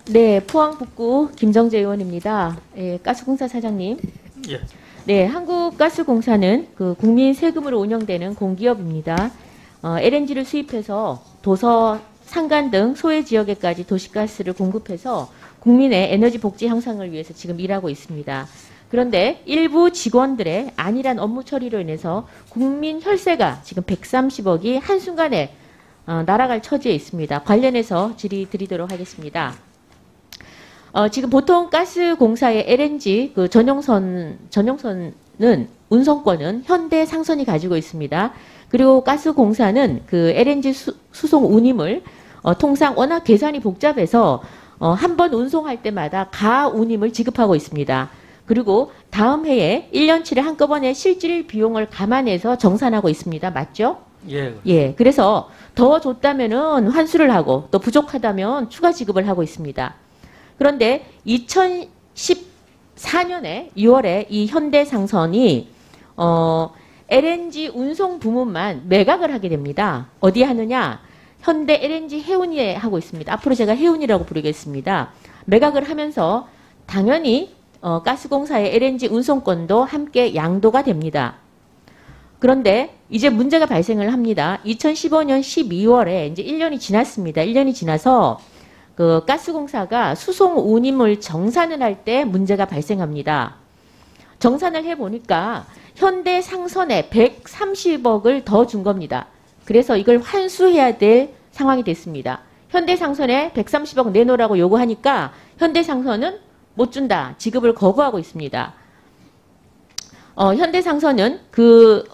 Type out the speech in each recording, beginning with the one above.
네, 포항 북구 김정재 의원입니다. 예, 가스공사 사장님. 예. 네, 한국가스공사는 그 국민 세금으로 운영되는 공기업입니다. LNG를 수입해서 도서, 산간 등 소외 지역에까지 도시가스를 공급해서 국민의 에너지 복지 향상을 위해서 지금 일하고 있습니다. 그런데 일부 직원들의 안일한 업무 처리로 인해서 국민 혈세가 지금 130억이 한순간에 날아갈 처지에 있습니다. 관련해서 질의 드리도록 하겠습니다. 지금 보통 가스공사의 LNG 그 전용선은 운송권은 현대상선이 가지고 있습니다. 그리고 가스공사는 그 LNG 수송 운임을 통상 워낙 계산이 복잡해서 한 번 운송할 때마다 가운임을 지급하고 있습니다. 그리고 다음 해에 1년치를 한꺼번에 실질 비용을 감안해서 정산하고 있습니다. 맞죠? 예. 예. 그래서 더 줬다면은 환수를 하고 또 부족하다면 추가 지급을 하고 있습니다. 그런데 2014년에 6월에 이 현대상선이 LNG 운송 부문만 매각을 하게 됩니다. 어디에 하느냐? 현대 LNG 해운이에 하고 있습니다. 앞으로 제가 해운이라고 부르겠습니다. 매각을 하면서 당연히 가스공사의 LNG 운송권도 함께 양도가 됩니다. 그런데 이제 문제가 발생을 합니다. 2015년 12월에 이제 1년이 지났습니다. 1년이 지나서 그 가스공사가 수송 운임을 정산을 할 때 문제가 발생합니다. 정산을 해보니까 현대상선에 130억을 더 준 겁니다. 그래서 이걸 환수해야 될 상황이 됐습니다. 현대상선에 130억 내놓으라고 요구하니까 현대상선은 못 준다. 지급을 거부하고 있습니다. 현대상선은 그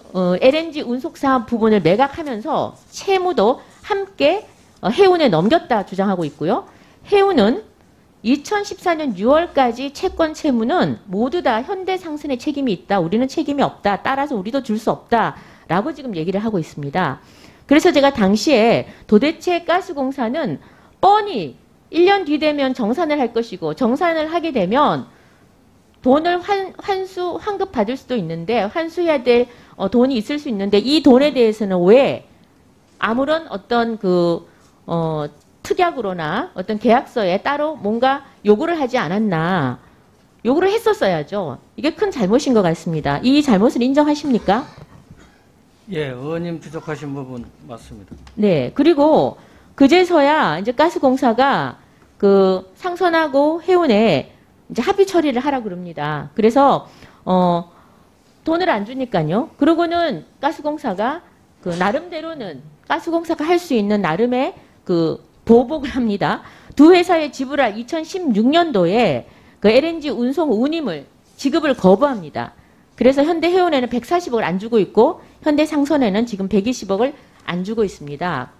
LNG 운송사업 부분을 매각하면서 채무도 함께 해운에 넘겼다 주장하고 있고요. 해운은 2014년 6월까지 채권 채무는 모두 다 현대상선의 책임이 있다. 우리는 책임이 없다. 따라서 우리도 줄 수 없다. 라고 지금 얘기를 하고 있습니다. 그래서 제가 당시에 도대체 가스공사는 뻔히 1년 뒤 되면 정산을 할 것이고 정산을 하게 되면 돈을 환급 받을 수도 있는데 환수해야 될 돈이 있을 수 있는데 이 돈에 대해서는 왜 아무런 어떤 특약으로나 어떤 계약서에 따로 뭔가 요구를 하지 않았나. 요구를 했었어야죠. 이게 큰 잘못인 것 같습니다. 이 잘못을 인정하십니까? 예, 의원님 지적하신 부분 맞습니다. 네. 그리고 그제서야 이제 가스공사가 그 상선하고 해운에 이제 합의 처리를 하라 그럽니다. 그래서 돈을 안 주니까요. 그러고는 가스공사가 그 나름대로는 가스공사가 할 수 있는 나름의 그 보복을 합니다. 두 회사에 지불할 2016년도에 그 LNG 운송 운임을 지급을 거부합니다. 그래서 현대해운에는 140억을 안 주고 있고 현대상선에는 지금 120억을 안 주고 있습니다.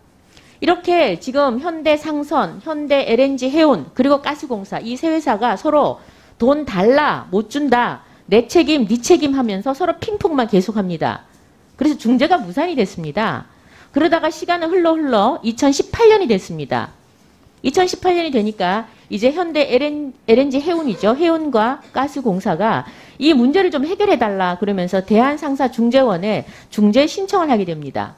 이렇게 지금 현대상선, 현대 LNG 해운 그리고 가스공사 이 세 회사가 서로 돈 달라 못 준다 내 책임 네 책임 하면서 서로 핑퐁만 계속합니다. 그래서 중재가 무산이 됐습니다. 그러다가 시간은 흘러 2018년이 됐습니다. 2018년이 되니까 이제 현대 LNG 해운이죠. 해운과 가스공사가 이 문제를 좀 해결해달라 그러면서 대한상사중재원에 중재 신청을 하게 됩니다.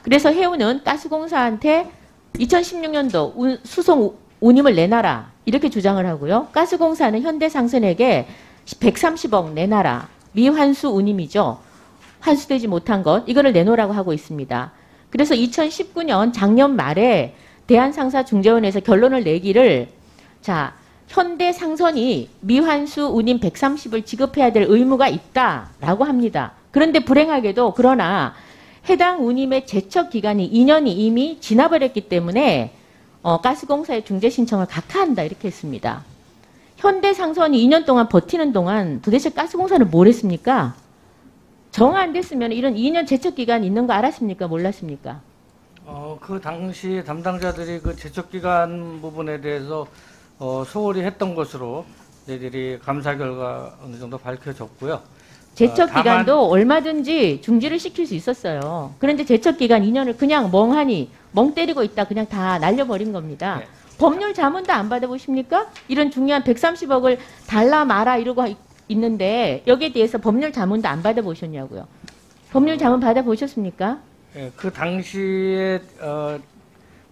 그래서 해운은 가스공사한테 2016년도 수송 운임을 내놔라 이렇게 주장을 하고요. 가스공사는 현대상선에게 130억 내놔라. 미환수 운임이죠. 환수되지 못한 것 이거를 내놓으라고 하고 있습니다. 그래서 2019년 작년 말에 대한상사중재원에서 결론을 내기를 자 현대상선이 미환수 운임 130을 지급해야 될 의무가 있다라고 합니다. 그런데 불행하게도 그러나 해당 운임의 제척 기간이 2년이 이미 지나버렸기 때문에 가스공사의 중재 신청을 각하한다 이렇게 했습니다. 현대상선이 2년 동안 버티는 동안 도대체 가스공사는 뭘 했습니까? 정 안 됐으면 이런 2년 제척 기간 있는 거 알았습니까? 몰랐습니까? 그 당시 담당자들이 그 제척 기간 부분에 대해서 소홀히 했던 것으로 저희들이 감사 결과 어느 정도 밝혀졌고요. 제척 기간도 얼마든지 중지를 시킬 수 있었어요. 그런데 제척 기간 2년을 그냥 멍하니 멍 때리고 있다 그냥 다 날려버린 겁니다. 네. 법률 자문도 안 받아보십니까? 이런 중요한 130억을 달라 마라 이러고 있는데 여기에 대해서 법률 자문도 안 받아보셨냐고요. 법률 자문 받아보셨습니까? 예, 그 당시에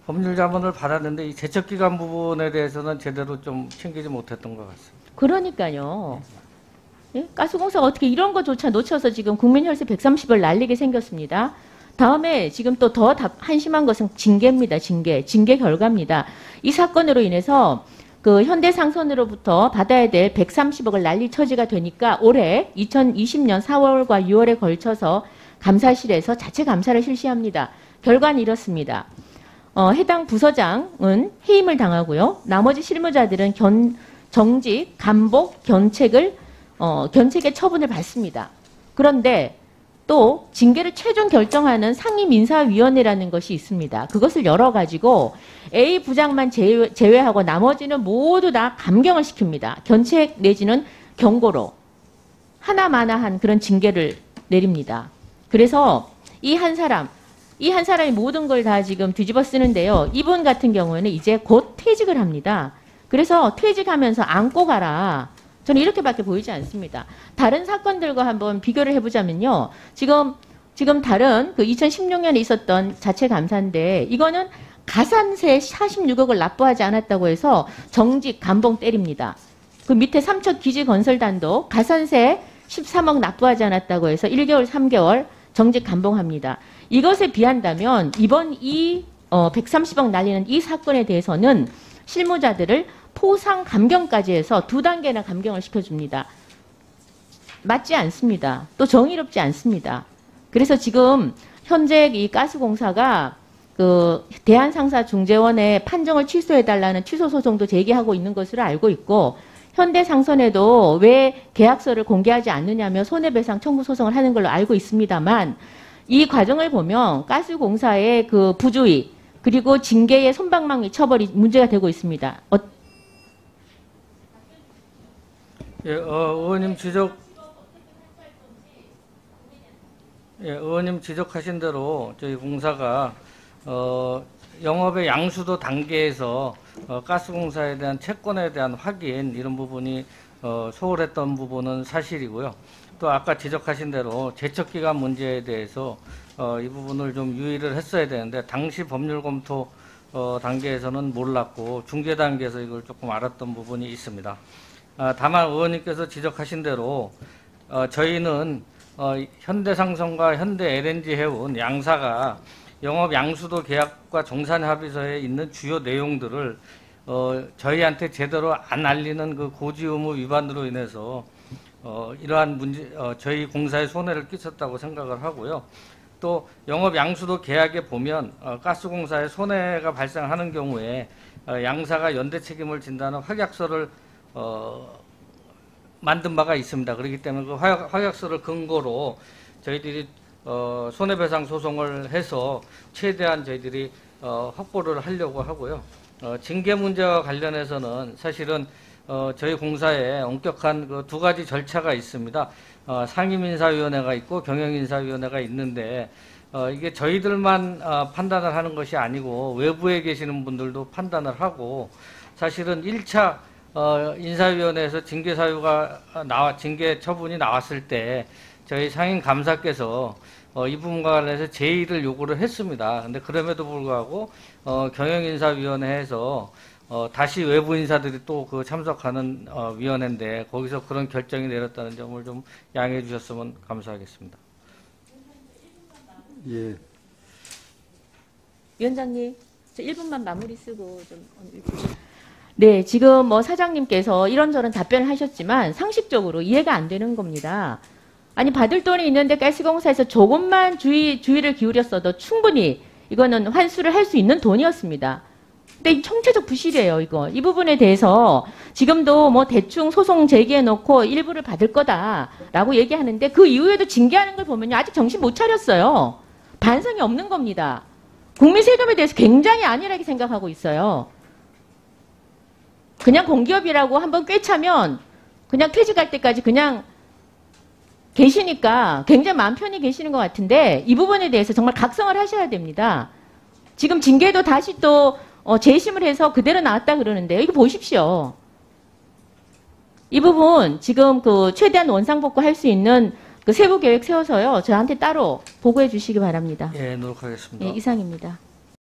법률 자문을 받았는데 이 제척기간 부분에 대해서는 제대로 좀 챙기지 못했던 것 같습니다. 그러니까요. 예? 가스공사가 어떻게 이런 거조차 놓쳐서 지금 국민혈세 130을 날리게 생겼습니다. 다음에 지금 또 더 한심한 것은 징계입니다. 징계 결과입니다. 이 사건으로 인해서 그 현대상선으로부터 받아야 될 130억을 날릴 처지가 되니까 올해 2020년 4월과 6월에 걸쳐서 감사실에서 자체 감사를 실시합니다. 결과는 이렇습니다. 해당 부서장은 해임을 당하고요. 나머지 실무자들은 정직, 감복, 견책의 처분을 받습니다. 그런데 또 징계를 최종 결정하는 상임인사위원회라는 것이 있습니다. 그것을 열어가지고 A 부장만 제외하고 나머지는 모두 다 감경을 시킵니다. 견책 내지는 경고로 하나마나한 그런 징계를 내립니다. 그래서 이 한 사람이 모든 걸 다 지금 뒤집어 쓰는데요. 이분 같은 경우에는 이제 곧 퇴직을 합니다. 그래서 퇴직하면서 안고 가라. 저는 이렇게밖에 보이지 않습니다. 다른 사건들과 한번 비교를 해보자면요. 지금 다른 그 2016년에 있었던 자체 감사인데 이거는 가산세 46억을 납부하지 않았다고 해서 정직 감봉 때립니다. 그 밑에 삼척기지건설단도 가산세 13억 납부하지 않았다고 해서 1개월, 3개월 정직 감봉합니다. 이것에 비한다면 이번 이 130억 날리는 이 사건에 대해서는 실무자들을 포상 감경까지 해서 2단계나 감경을 시켜줍니다. 맞지 않습니다. 또 정의롭지 않습니다. 그래서 지금 현재 이 가스공사가 그 대한상사중재원의 판정을 취소해달라는 취소 소송도 제기하고 있는 것으로 알고 있고 현대상선에도 왜 계약서를 공개하지 않느냐며 손해배상 청구 소송을 하는 걸로 알고 있습니다만 이 과정을 보면 가스공사의 그 부주의 그리고 징계의 솜방망이 처벌이 문제가 되고 있습니다. 의원님 지적하신 대로 저희 공사가 영업의 양수도 단계에서 가스공사에 대한 채권에 대한 확인 이런 부분이 소홀했던 부분은 사실이고요. 또 아까 지적하신 대로 제척기간 문제에 대해서 이 부분을 좀 유의를 했어야 되는데 당시 법률 검토 단계에서는 몰랐고 중재 단계에서 이걸 조금 알았던 부분이 있습니다. 다만 의원님께서 지적하신 대로 저희는 현대상선과 현대LNG해운 양사가 영업 양수도 계약과 정산합의서에 있는 주요 내용들을 저희한테 제대로 안 알리는 그 고지 의무 위반으로 인해서 이러한 문제 저희 공사에 손해를 끼쳤다고 생각을 하고요. 또 영업 양수도 계약에 보면 가스공사에 손해가 발생하는 경우에 양사가 연대 책임을 진다는 확약서를 만든 바가 있습니다. 그렇기 때문에 그 확약서를 근거로 저희들이 손해배상 소송을 해서 최대한 저희들이 확보를 하려고 하고요. 징계 문제와 관련해서는 사실은 저희 공사에 엄격한 그 2가지 절차가 있습니다. 상임인사위원회가 있고 경영인사위원회가 있는데 이게 저희들만 판단을 하는 것이 아니고 외부에 계시는 분들도 판단을 하고 사실은 1차 인사위원회에서 징계 처분이 나왔을 때 저희 상임 감사께서 이 부분과 관련해서 제의를 요구를 했습니다. 근데 그럼에도 불구하고 경영인사위원회에서 다시 외부 인사들이 또 그 참석하는 위원회인데 거기서 그런 결정이 내렸다는 점을 좀 양해해 주셨으면 감사하겠습니다. 예. 위원장님, 저 1분만 마무리 쓰고 좀. 네, 지금 뭐 사장님께서 이런저런 답변을 하셨지만 상식적으로 이해가 안 되는 겁니다. 아니 받을 돈이 있는데 가스공사에서 조금만 주의를 기울였어도 충분히 이거는 환수를 할 수 있는 돈이었습니다. 근데 이 총체적 부실이에요, 이거. 이 부분에 대해서 지금도 뭐 대충 소송 제기해놓고 일부를 받을 거다라고 얘기하는데 그 이후에도 징계하는 걸 보면요. 아직 정신 못 차렸어요. 반성이 없는 겁니다. 국민 세금에 대해서 굉장히 안일하게 생각하고 있어요. 그냥 공기업이라고 한번 꿰차면 그냥 퇴직할 때까지 그냥 계시니까 굉장히 마음 편히 계시는 것 같은데 이 부분에 대해서 정말 각성을 하셔야 됩니다. 지금 징계도 다시 또 재심을 해서 그대로 나왔다 그러는데요. 이거 보십시오. 이 부분 지금 그 최대한 원상복구 할 수 있는 그 세부 계획 세워서요. 저한테 따로 보고해 주시기 바랍니다. 예, 노력하겠습니다. 예, 이상입니다.